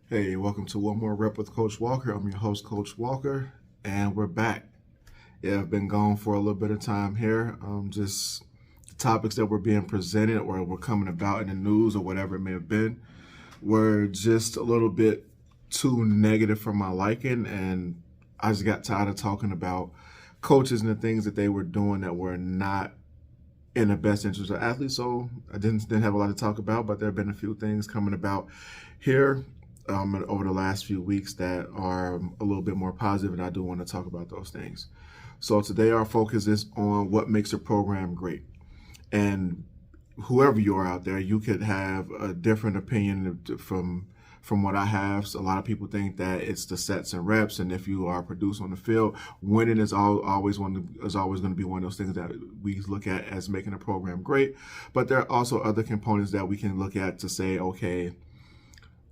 Hey, welcome to One More Rep with Coach Walker. I'm your host, Coach Walker, and we're back. Yeah, I've been gone for a little bit of time here. Just the topics that were being presented or were coming about in the news or whatever it may have been were just a little bit too negative for my liking, and I just got tired of talking about coaches and the things that they were doing that were not in the best interest of athletes. So I didn't have a lot to talk about, but there have been a few things coming about here over the last few weeks that are a little bit more positive, and I do want to talk about those things. So today our focus is on what makes a program great. And whoever you are out there, you could have a different opinion from what I have. So a lot of people think that it's the sets and reps, and if you are produced on the field, winning is always going to be one of those things that we look at as making a program great. But there are also other components that we can look at to say, okay,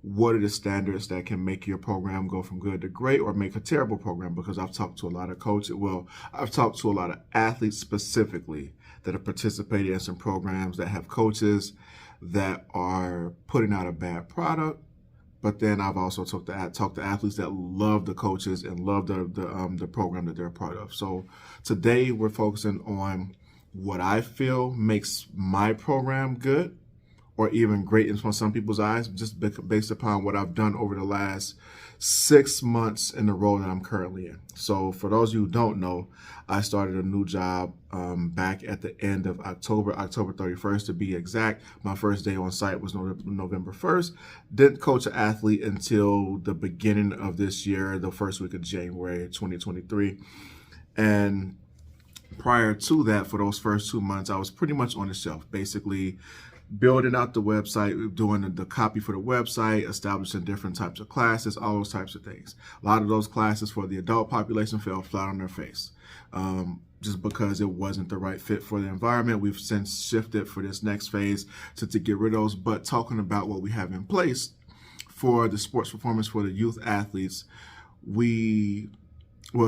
what are the standards that can make your program go from good to great or make a terrible program? Because I've talked to a lot of coaches. Well, I've talked to a lot of athletes specifically that have participated in some programs that have coaches that are putting out a bad product. But then I've also talked to athletes that love the coaches and love the program that they're a part of. So today we're focusing on what I feel makes my program good, or even great in some people's eyes, just based upon what I've done over the last 6 months in the role that I'm currently in. So for those of you who don't know, I started a new job back at the end of October 31st to be exact. My first day on site was November 1st. Didn't coach an athlete until the beginning of this year, the first week of January 2023. And prior to that, for those first 2 months, I was pretty much on the shelf, basically building out the website, doing the copy for the website, establishing different types of classes, all those types of things. A lot of those classes for the adult population fell flat on their face, just because it wasn't the right fit for the environment. We've since shifted for this next phase to get rid of those, but talking about what we have in place for the sports performance for the youth athletes,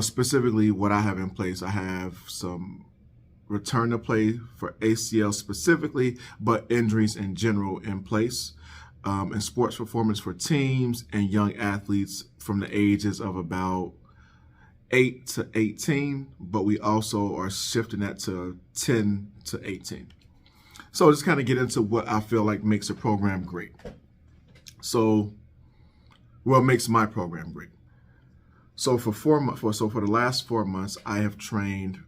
specifically what I have in place, I have some return to play for ACL specifically, but injuries in general in place, and sports performance for teams and young athletes from the ages of about 8 to 18, but we also are shifting that to 10 to 18. So just kind of get into what I feel like makes a program great. So what makes my program great? So for the last 4 months, I have trained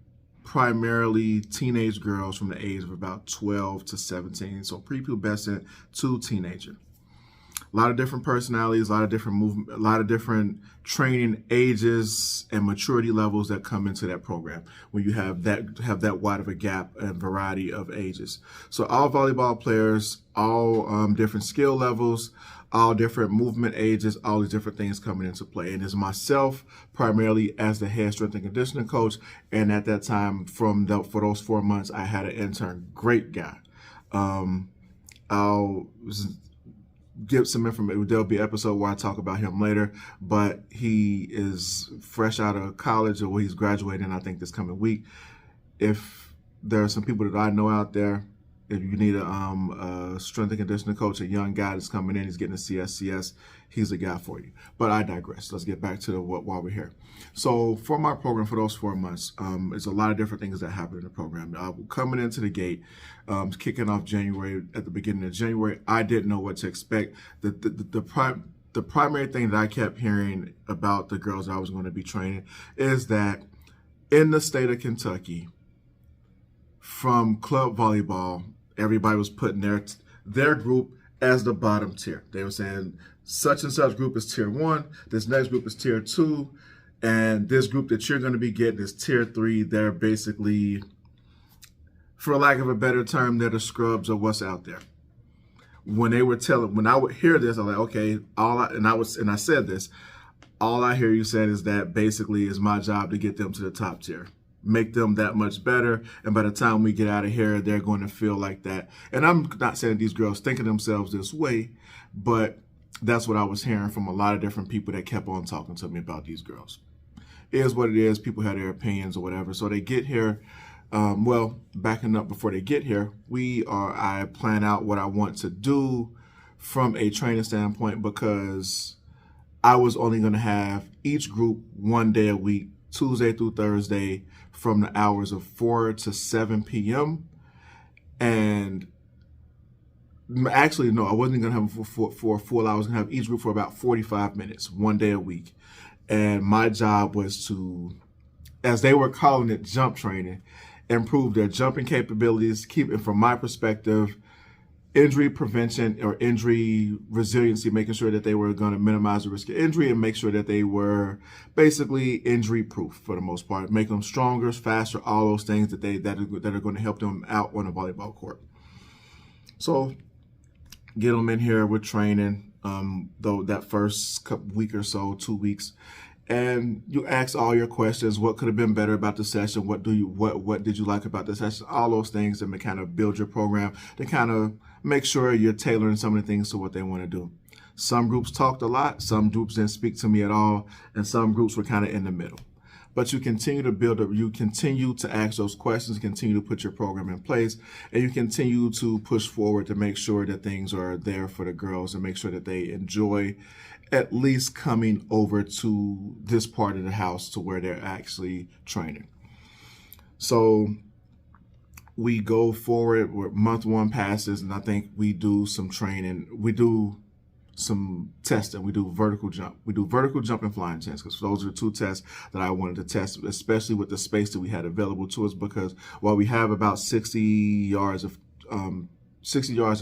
primarily teenage girls from the age of about 12 to 17, so prepubescent to teenager. A lot of different personalities, a lot of different movement, a lot of different training ages and maturity levels that come into that program when you have that wide of a gap and variety of ages. So all volleyball players, all different skill levels, all different movement ages, all these different things coming into play. And it's myself primarily as the head strength and conditioning coach. And at that time, for those 4 months, I had an intern, great guy. I'll give some information. There'll be an episode where I talk about him later, but he is fresh out of college, or he's graduating, I think, this coming week. If there are some people that I know out there, if you need a strength and conditioning coach, a young guy that's coming in, he's getting a CSCS, he's the guy for you. But I digress. Let's get back to while we're here. So for my program for those 4 months, there's a lot of different things that happen in the program. Coming into the gate, kicking off January, at the beginning of January, I didn't know what to expect. The primary thing that I kept hearing about the girls I was going to be training is that in the state of Kentucky, from club volleyball, everybody was putting their group as the bottom tier. They were saying such and such group is tier 1, this next group is tier 2, and this group that you're going to be getting is tier 3. They're basically, for lack of a better term, they're the scrubs of what's out there. When I would hear this, I'm like, okay, I said this, all I hear you saying is that basically it's my job to get them to the top tier, make them that much better, and by the time we get out of here, they're going to feel like that. And I'm not saying these girls think of themselves this way, but that's what I was hearing from a lot of different people that kept on talking to me about these girls. It is what it is. People have their opinions or whatever. So they get here. Backing up before they get here, I plan out what I want to do from a training standpoint because I was only going to have each group 1 day a week, Tuesday through Thursday, from the hours of 4 to 7 p.m. And actually, no, I wasn't going to have them for a full hour. I was going to have each group for about 45 minutes, 1 day a week. And my job was to, as they were calling it, jump training, improve their jumping capabilities, keep it, from my perspective, injury prevention or injury resiliency, making sure that they were going to minimize the risk of injury and make sure that they were basically injury proof for the most part, make them stronger, faster, all those things that are going to help them out on a volleyball court. So get them in here with training, though that first week or so, 2 weeks. And you ask all your questions. What could have been better about the session? What did you like about the session? All those things that may kind of build your program to kind of make sure you're tailoring some of the things to what they want to do. Some groups talked a lot. Some groups didn't speak to me at all. And some groups were kind of in the middle. But you continue to build up, you continue to ask those questions, continue to put your program in place, and you continue to push forward to make sure that things are there for the girls and make sure that they enjoy at least coming over to this part of the house to where they're actually training. So we go forward with month 1 passes, and I think we do some training. We do some testing. We do vertical jump. We do vertical jump and flying tests because those are the 2 tests that I wanted to test, especially with the space that we had available to us, because while we have about 60 yards of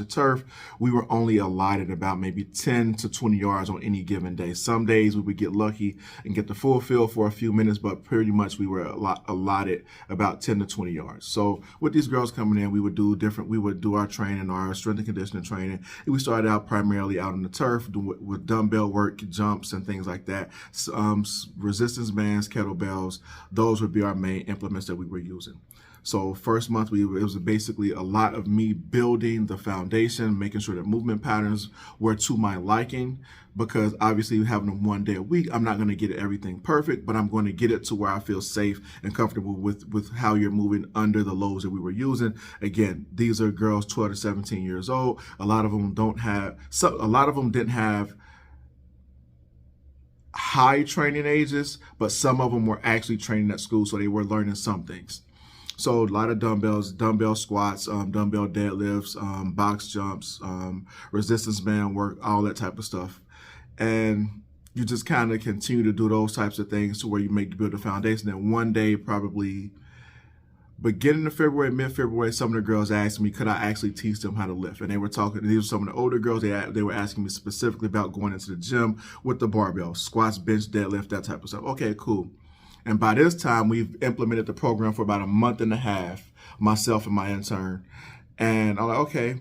turf, we were only allotted about maybe 10 to 20 yards on any given day. Some days we would get lucky and get the full field for a few minutes, but pretty much we were allotted about 10 to 20 yards. So with these girls coming in, we would do our training, our strength and conditioning training. And we started out primarily out on the turf with dumbbell work, jumps, and things like that. Resistance bands, kettlebells, those would be our main implements that we were using. So first month, it was basically a lot of me building the foundation, making sure that movement patterns were to my liking, because obviously having them 1 day a week, I'm not going to get everything perfect, but I'm going to get it to where I feel safe and comfortable with how you're moving under the loads that we were using. Again, these are girls 12 to 17 years old. A lot of them didn't have high training ages, but some of them were actually training at school, so they were learning some things. So a lot of dumbbells, dumbbell squats, dumbbell deadlifts, box jumps, resistance band work, all that type of stuff. And you just kind of continue to do those types of things to where you build a foundation. And one day, probably beginning of February, mid-February, some of the girls asked me, could I actually teach them how to lift? And they were talking, these were some of the older girls, they were asking me specifically about going into the gym with the barbell, squats, bench, deadlift, that type of stuff. Okay, cool. And by this time, we've implemented the program for about a month and a half, myself and my intern. And I'm like, okay,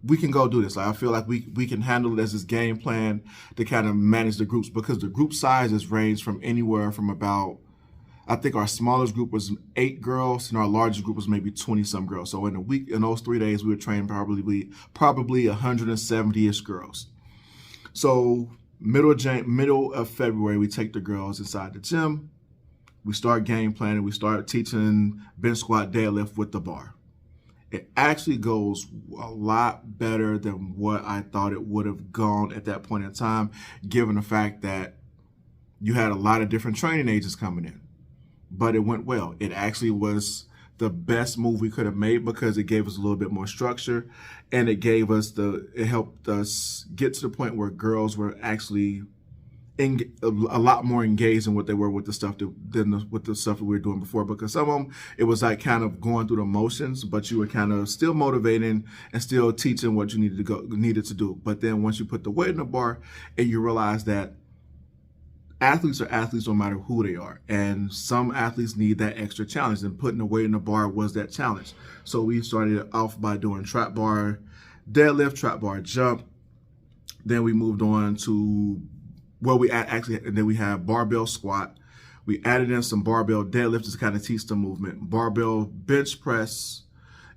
we can go do this. Like, I feel like we can handle it as this game plan to kind of manage the groups, because the group sizes range from anywhere from about, I think our smallest group was 8 girls and our largest group was maybe 20-some girls. So in a week, in those 3 days, we would train probably 170-ish girls. So middle of February, we take the girls inside the gym. We start game planning. We start teaching bench, squat, deadlift with the bar. It actually goes a lot better than what I thought it would have gone at that point in time, given the fact that you had a lot of different training ages coming in. But it went well. It actually was the best move we could have made, because it gave us a little bit more structure, and it helped us get to the point where girls were actually a lot more engaged in what they were with the stuff with the stuff that we were doing before. Because some of them, it was like kind of going through the motions, but you were kind of still motivating and still teaching what you needed to do. But then once you put the weight in the bar, and you realize that athletes are athletes no matter who they are. And some athletes need that extra challenge, and putting the weight in the bar was that challenge. So we started off by doing trap bar deadlift, trap bar jump. Then we moved on to, and then we have barbell squat. We added in some barbell deadlift to kind of teach the movement. Barbell bench press.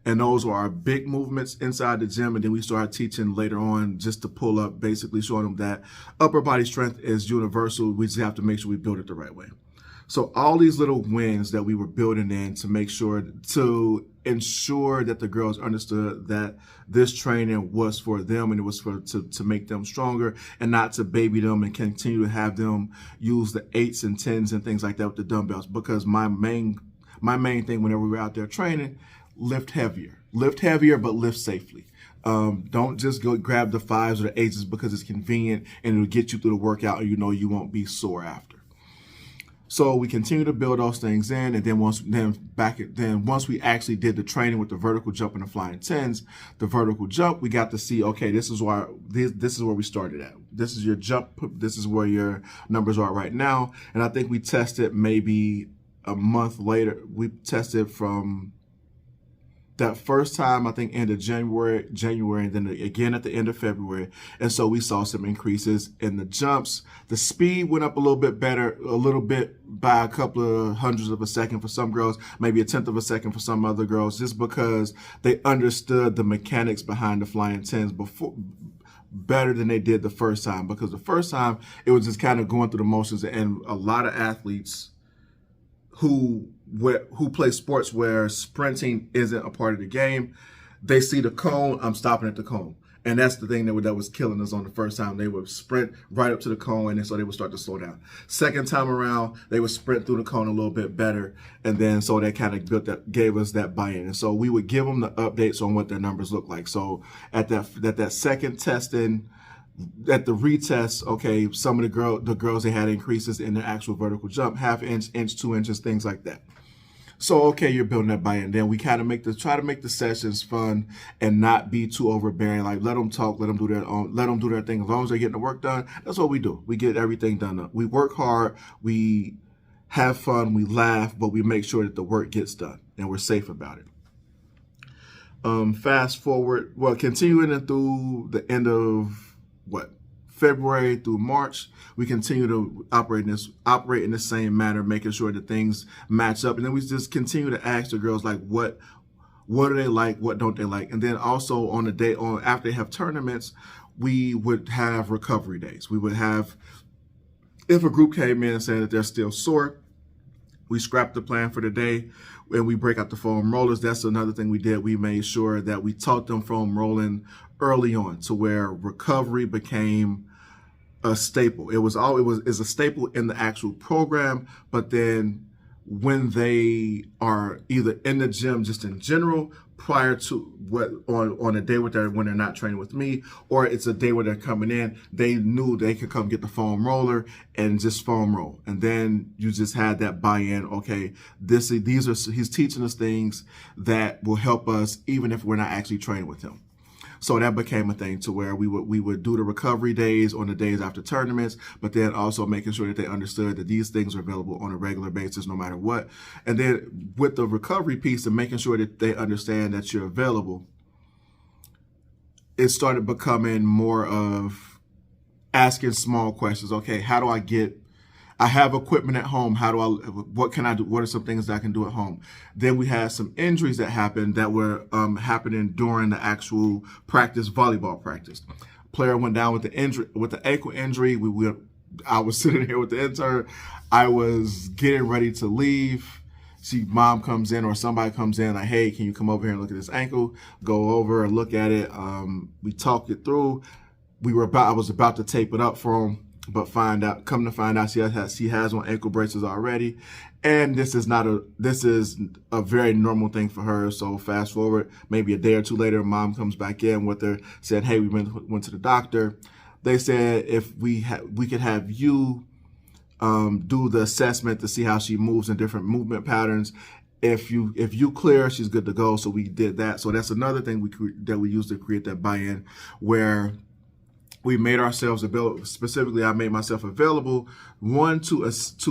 And those were our big movements inside the gym. And then we started teaching later on just to pull up, basically showing them that upper body strength is universal. We just have to make sure we build it the right way. So all these little wins that we were building in to make sure to ensure that the girls understood that this training was for them and it was to make them stronger and not to baby them and continue to have them use the 8s and 10s and things like that with the dumbbells. Because my main thing whenever we're out there training, lift heavier, but lift safely. Don't just go grab the 5s or the 8s because it's convenient and it'll get you through the workout and you know you won't be sore after. So we continue to build those things in, and then once we actually did the training with the vertical jump and the flying 10s, the vertical jump, we got to see, okay, this is where we started at. This is your jump. This is where your numbers are right now. And I think we tested maybe a month later. We tested from that first time, I think, end of January, and then again at the end of February. And so we saw some increases in the jumps. The speed went up a little bit better, a little bit by a couple of hundredths of a second for some girls, maybe a tenth of a second for some other girls, just because they understood the mechanics behind the flying 10s better than they did the first time. Because the first time, it was just kind of going through the motions, and a lot of athletes who play sports where sprinting isn't a part of the game, they see the cone, I'm stopping at the cone. And that's the thing that was killing us on the first time. They would sprint right up to the cone, and so they would start to slow down. Second time around, they would sprint through the cone a little bit better, and then so they kind of gave us that buy-in. And so we would give them the updates on what their numbers look like. So at that second testing, at the retest, okay, some of the girls, they had increases in their actual vertical jump, 1/2 inch, 2 inches, things like that. So, okay, you're building that buy-in. Then we kind of try to make the sessions fun and not be too overbearing. Like, let them talk, let them do their thing. As long as they're getting the work done, that's what we do. We get everything done. We work hard, we have fun, we laugh, but we make sure that the work gets done and we're safe about it. Fast forward, continuing through the end of February through March, we continue to operate in the same manner, making sure that things match up. And then we just continue to ask the girls, like, what do they like, what don't they like? And then also after they have tournaments, we would have recovery days. We would have, if a group came in and said that they're still sore, we scrap the plan for the day and we break out the foam rollers. That's another thing we did. We made sure that we taught them foam rolling early on, to where recovery became a staple. It's a staple in the actual program, but then when they are either in the gym just in general, prior to on a day when they're not training with me, or it's a day where they're coming in, they knew they could come get the foam roller and just foam roll. And then you just had that buy-in. Okay, he's teaching us things that will help us even if we're not actually training with him. So that became a thing, to where we would do the recovery days on the days after tournaments, but then also making sure that they understood that these things are available on a regular basis no matter what. And then with the recovery piece and making sure that they understand that you're available, it started becoming more of asking small questions. Okay, how do I have equipment at home. What can I do? What are some things that I can do at home? Then we had some injuries that happened that were happening during the actual volleyball practice. Player went down with the ankle injury. I was sitting here with the intern. I was getting ready to leave. See, mom comes in or somebody comes in like, hey, can you come over here and look at this ankle? Go over and look at it. We talked it through. I was about to tape it up for him. But come to find out, she has on ankle braces already, and this is a very normal thing for her. So fast forward, maybe a day or two later, mom comes back in with her, said, "Hey, we went to the doctor. They said if we could have you do the assessment to see how she moves in different movement patterns. If you clear, she's good to go." So we did that. So that's another thing that we used to create that buy-in, where we made ourselves available. Specifically, I made myself available, one, to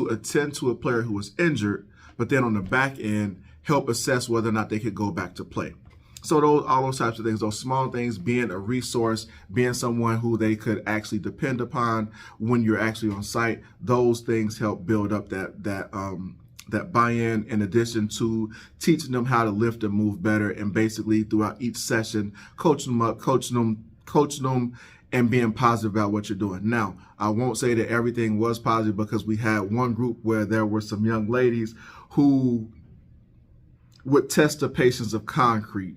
attend to a player who was injured, but then on the back end, help assess whether or not they could go back to play. So all those types of things, those small things, being a resource, being someone who they could actually depend upon when you're actually on site, those things help build up that buy-in, in addition to teaching them how to lift and move better, and basically throughout each session, coaching them, and being positive about what you're doing. Now, I won't say that everything was positive, because we had one group where there were some young ladies who would test the patience of concrete,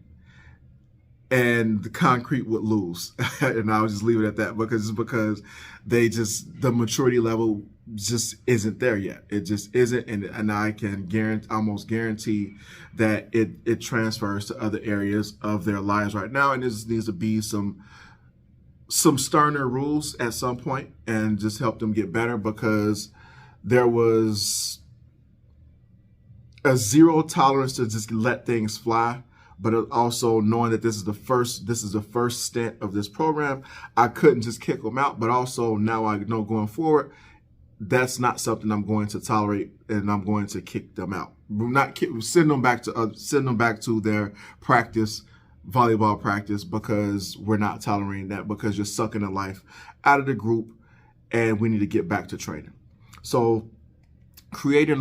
and the concrete would lose. And I'll just leave it at that, because the maturity level just isn't there yet. It just isn't, and I can almost guarantee that it transfers to other areas of their lives right now, and there needs to be some sterner rules at some point and just help them get better, because there was a zero tolerance to just let things fly. But also knowing that this is the first stint of this program, I couldn't just kick them out. But also now I know going forward, that's not something I'm going to tolerate, and I'm going to kick them out. Send them back to their volleyball practice, because we're not tolerating that, because you're sucking the life out of the group, and we need to get back to training. So creating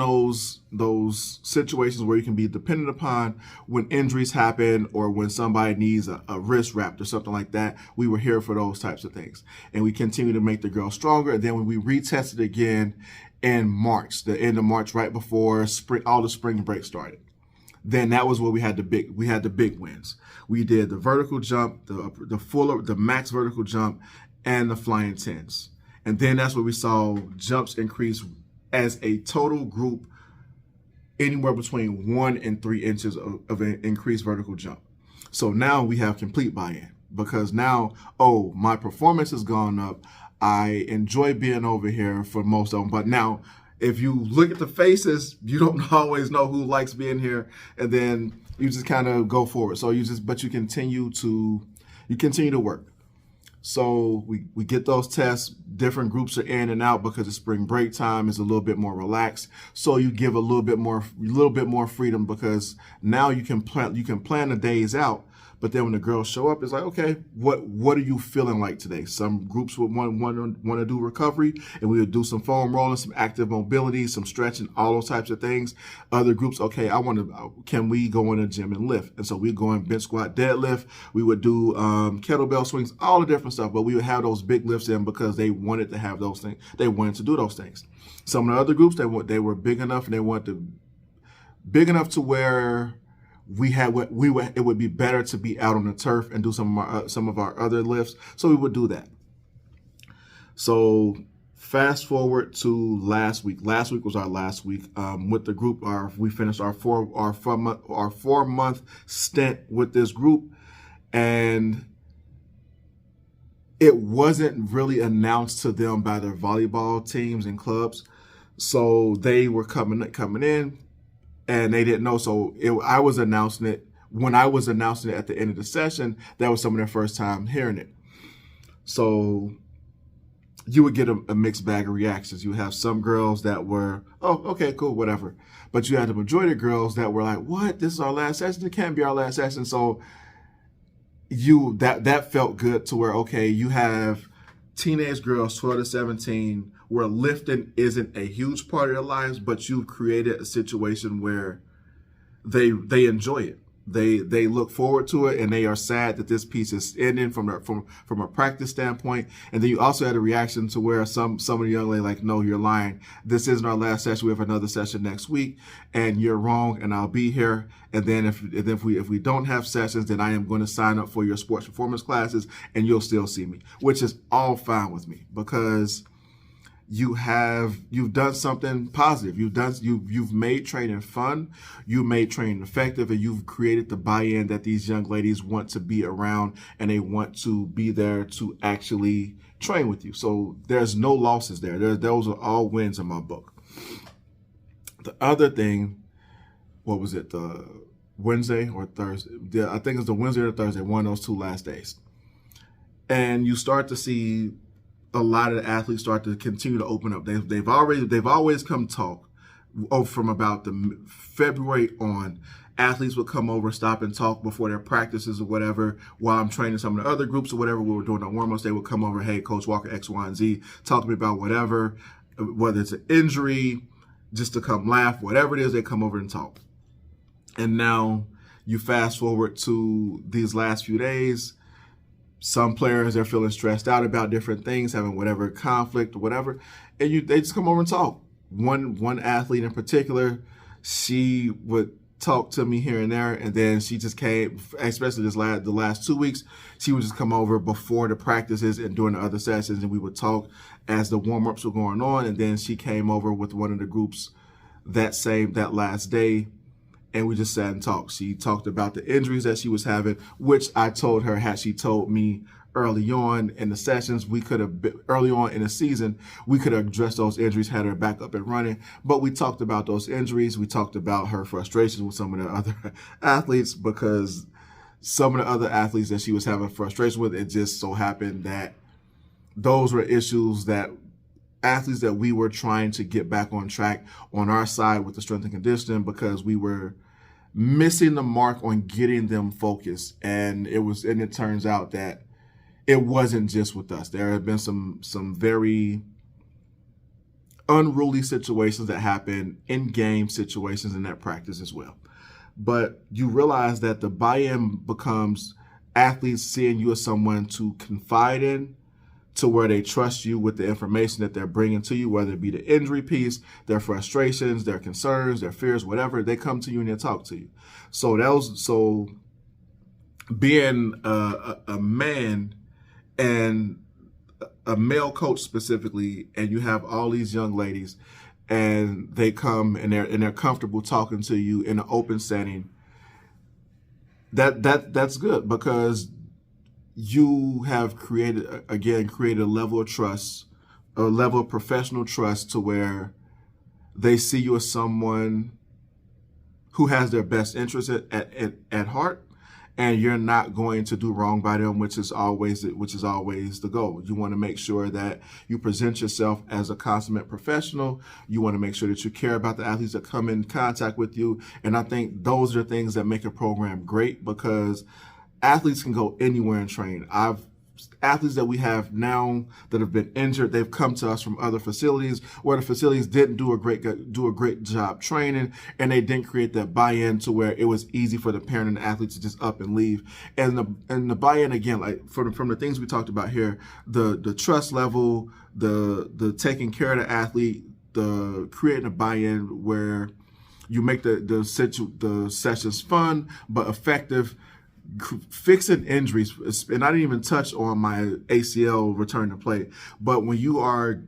those situations where you can be dependent upon when injuries happen, or when somebody needs a wrist wrapped or something like that. We were here for those types of things, and we continue to make the girls stronger. And then when we retested again in March, the end of March, right before all the spring break started, then that was where we had the big wins. We did the vertical jump, the max vertical jump, and the flying tens. And then that's where we saw jumps increase as a total group anywhere between 1 and 3 inches of an increased vertical jump. So now we have complete buy-in, because now, my performance has gone up. I enjoy being over here for most of them. But now, if you look at the faces, you don't always know who likes being here, and then you just kind of go forward. So you continue to work. So we get those tests. Different groups are in and out because the spring break time is a little bit more relaxed. So you give a little bit more freedom, because now you can plan the days out. But then when the girls show up, it's like, okay, what are you feeling like today? Some groups would want to do recovery, and we would do some foam rolling, some active mobility, some stretching, all those types of things. Other groups, okay, can we go in the gym and lift? And so we go in bench squat, deadlift. We would do kettlebell swings, all the different stuff. But we would have those big lifts in, because they wanted to have those things. They wanted to do those things. Some of the other groups, they were big enough, and they wanted big enough to where it would be better to be out on the turf and do some of our other lifts. So we would do that. So fast forward to last week. Last week was our last week with the group. We finished our 4-month stint with this group, and it wasn't really announced to them by their volleyball teams and clubs. So they were coming in, and they didn't know. So I was announcing it. When I was announcing it at the end of the session, that was some of their first time hearing it. So you would get a mixed bag of reactions. You have some girls that were, oh, okay, cool, whatever. But you had the majority of girls that were like, what? This is our last session? It can't be our last session. So that felt good, to where, okay, you have teenage girls, 12 to 17, where lifting isn't a huge part of their lives, but you've created a situation where they enjoy it. They look forward to it, and they are sad that this piece is ending from a practice standpoint. And then you also had a reaction to where some of the young ladies like, no, you're lying. This isn't our last session. We have another session next week, and you're wrong, and I'll be here. And then if we don't have sessions, then I am going to sign up for your sports performance classes, and you'll still see me, which is all fine with me, because you've done something positive. You've made training fun, you made training effective, and you've created the buy-in that these young ladies want to be around, and they want to be there to actually train with you. So there's no losses there. Those are all wins in my book. The other thing, what was it, the Wednesday or Thursday? I think it's the Wednesday or Thursday, one of those two last days. And you start to see a lot of the athletes start to continue to open up. They've always come talk. From about the February on, athletes would come over, stop and talk before their practices or whatever. While I'm training some of the other groups or whatever, we were doing our warm-ups, they would come over, hey, Coach Walker, X, Y, and Z, talk to me about whatever, whether it's an injury, just to come laugh, whatever it is, they come over and talk. And now you fast forward to these last few days. Some players, they're feeling stressed out about different things, having whatever conflict or whatever, and they just come over and talk. One athlete in particular, she would talk to me here and there, and then she just came, especially the last 2 weeks, she would just come over before the practices and during the other sessions, and we would talk as the warm-ups were going on. And then she came over with one of the groups that last day, and we just sat and talked. She talked about the injuries that she was having, which I told her, had she told me early on in the sessions, early on in the season, we could have addressed those injuries, had her back up and running. But we talked about those injuries. We talked about her frustrations with some of the other athletes, because some of the other athletes that she was having frustration with, it just so happened that those were issues that athletes that we were trying to get back on track on our side with the strength and conditioning, because we were missing the mark on getting them focused. And it turns out that it wasn't just with us. There have been some very unruly situations that happen in game situations in that practice as well. But you realize that the buy-in becomes athletes seeing you as someone to confide in, to where they trust you with the information that they're bringing to you, whether it be the injury piece, their frustrations, their concerns, their fears, whatever. They come to you and they talk to you. So being a man, and a male coach specifically, and you have all these young ladies, and they come and they're comfortable talking to you in an open setting, that's good, because you have created a level of trust, a level of professional trust, to where they see you as someone who has their best interest at heart, and you're not going to do wrong by them, which is always the goal. You want to make sure that you present yourself as a consummate professional. You want to make sure that you care about the athletes that come in contact with you. And I think those are things that make a program great, because athletes can go anywhere and train. Athletes that we have now that have been injured, they've come to us from other facilities where the facilities didn't do a great job training, and they didn't create that buy-in to where it was easy for the parent and the athlete to just up and leave. And the buy-in, again, like from the things we talked about here, the trust level, the taking care of the athlete, the creating a buy-in where you make the sessions fun but effective, fixing injuries. And I didn't even touch on my ACL return to play, but when you are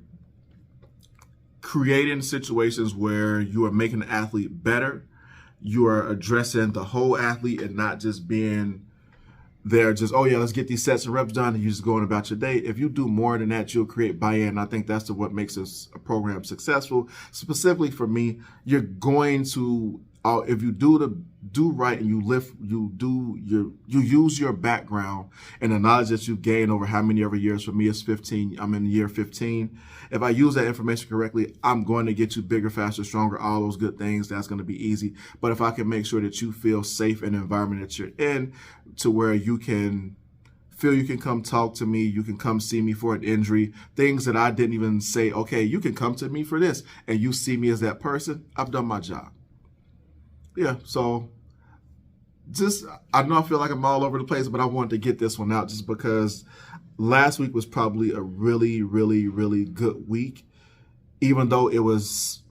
creating situations where you are making the athlete better, you are addressing the whole athlete and not just being there just, oh yeah, let's get these sets and reps done, and you just going about your day. If you do more than that, you'll create buy-in. I think that's what makes a program successful. Specifically for me, you're going to, if you do right, and you use your background and the knowledge that you've gained over how many ever years. For me, it's 15. I'm in year 15. If I use that information correctly, I'm going to get you bigger, faster, stronger, all those good things. That's going to be easy. But if I can make sure that you feel safe in the environment that you're in, to where you can feel you can come talk to me, you can come see me for an injury, things that I didn't even say, okay, you can come to me for this, and you see me as that person, I've done my job. Yeah, so I know I feel like I'm all over the place, but I wanted to get this one out just because last week was probably a really, really, really good week, even though it was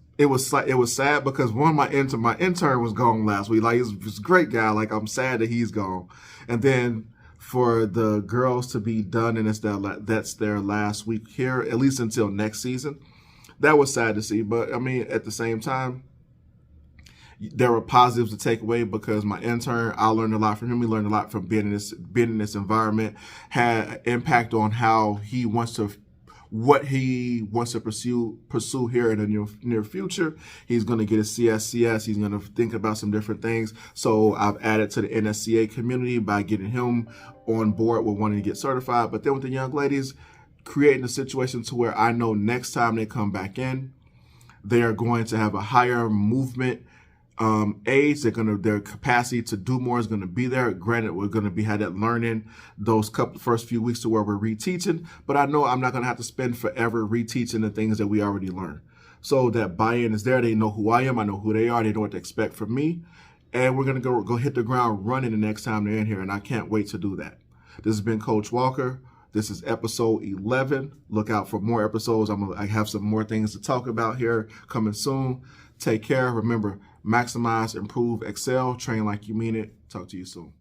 sad because my intern was gone last week. Like, he's a great guy. Like, I'm sad that he's gone. And then for the girls to be done, and that's their last week here, at least until next season, that was sad to see. But I mean, at the same time, there were positives to take away, because my intern, I learned a lot from him. We learned a lot from being in this environment, had an impact on what he wants to pursue here in the near future. He's going to get a CSCS. He's going to think about some different things. So I've added to the NSCA community by getting him on board with wanting to get certified. But then with the young ladies, creating a situation to where I know next time they come back in, they are going to have a higher movement age. Their capacity to do more is going to be there. Granted, we're going to have that learning those first few weeks to where we're reteaching, but I know I'm not going to have to spend forever reteaching the things that we already learned. So that buy-in is there. They know who I am. I know who they are. They know what to expect from me, and we're going to go hit the ground running the next time they're in here, and I can't wait to do that. This has been Coach Walker. This is episode 11. Look out for more episodes. I have some more things to talk about here coming soon. Take care. Remember, maximize, improve, excel, train like you mean it. Talk to you soon.